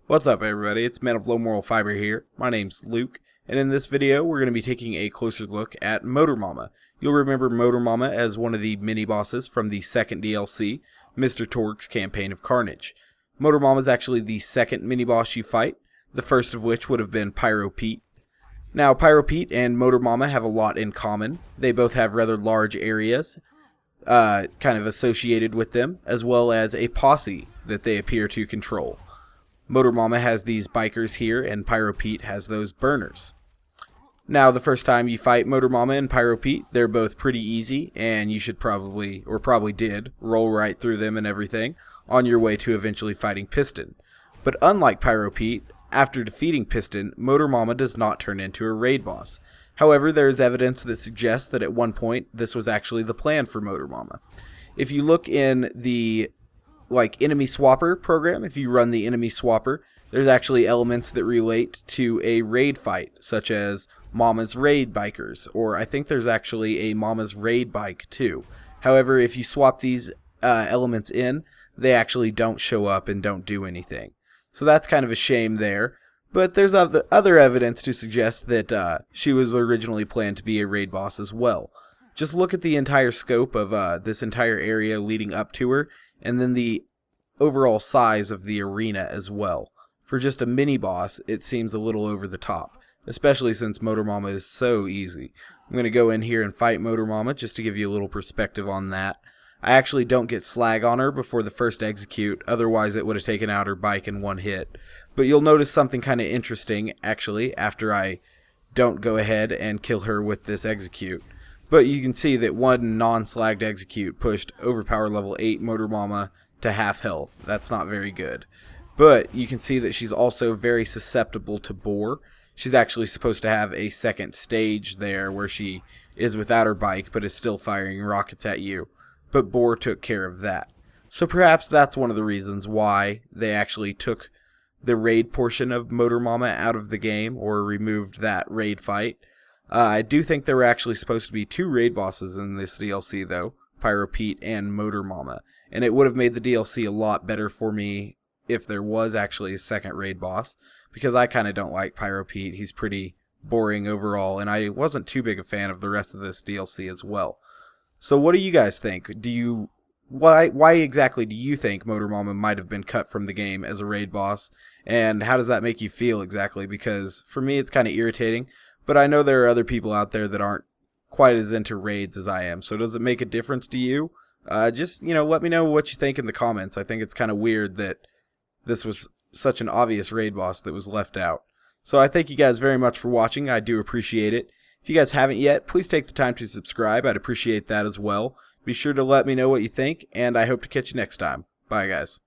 What's up everybody, it's Man of Low Moral Fiber here. My name's Luke, and in this video we're going to be taking a closer look at Motor Momma. You'll remember Motor Momma as one of the mini-bosses from the second DLC, Mr. Torgue's campaign of Carnage. Motor Momma is actually the second mini-boss you fight, the first of which would have been Pyro Pete. Now Pyro Pete and Motor Momma have a lot in common. They both have rather large areas kind of associated with them, as well as a posse that they appear to control. Motor Momma has these bikers here, and Pyro Pete has those burners. Now, the first time you fight Motor Momma and Pyro Pete, they're both pretty easy, and you should probably did, roll right through them and everything, on your way to eventually fighting Piston. But unlike Pyro Pete, after defeating Piston, Motor Momma does not turn into a raid boss. However, there is evidence that suggests that at one point, this was actually the plan for Motor Momma. If you look in the enemy swapper program, if you run the enemy swapper, there's actually elements that relate to a raid fight, such as Mama's raid bikers, or I think there's actually a Mama's raid bike too. However, if you swap these elements in, they actually don't show up and don't do anything. So that's kind of a shame there, but there's other evidence to suggest that she was originally planned to be a raid boss as well. Just look at the entire scope of this entire area leading up to her, and then the overall size of the arena as well. For just a mini-boss, it seems a little over the top, especially since Motor Momma is so easy. I'm going to go in here and fight Motor Momma just to give you a little perspective on that. I actually don't get slag on her before the first execute, otherwise it would have taken out her bike in one hit. But you'll notice something kind of interesting, actually, after I don't go ahead and kill her with this execute. But you can see that one non-slagged execute pushed overpower level 8 Motor Momma to half health. That's not very good. But you can see that she's also very susceptible to bore. She's actually supposed to have a second stage there where she is without her bike but is still firing rockets at you. But Boar took care of that. So perhaps that's one of the reasons why they actually took the raid portion of Motor Momma out of the game, or removed that raid fight. I do think there were actually supposed to be 2 raid bosses in this DLC though, Pyro Pete and Motor Momma, and it would have made the DLC a lot better for me if there was actually a second raid boss, because I kind of don't like Pyro Pete. He's pretty boring overall, and I wasn't too big a fan of the rest of this DLC as well. So what do you guys think? Why exactly do you think Motor Momma might have been cut from the game as a raid boss, and how does that make you feel exactly? Because for me it's kind of irritating, but I know there are other people out there that aren't quite as into raids as I am. So does it make a difference to you? Just, let me know what you think in the comments. I think it's kind of weird that this was such an obvious raid boss that was left out. So I thank you guys very much for watching. I do appreciate it. If you guys haven't yet, please take the time to subscribe. I'd appreciate that as well. Be sure to let me know what you think, and I hope to catch you next time. Bye, guys.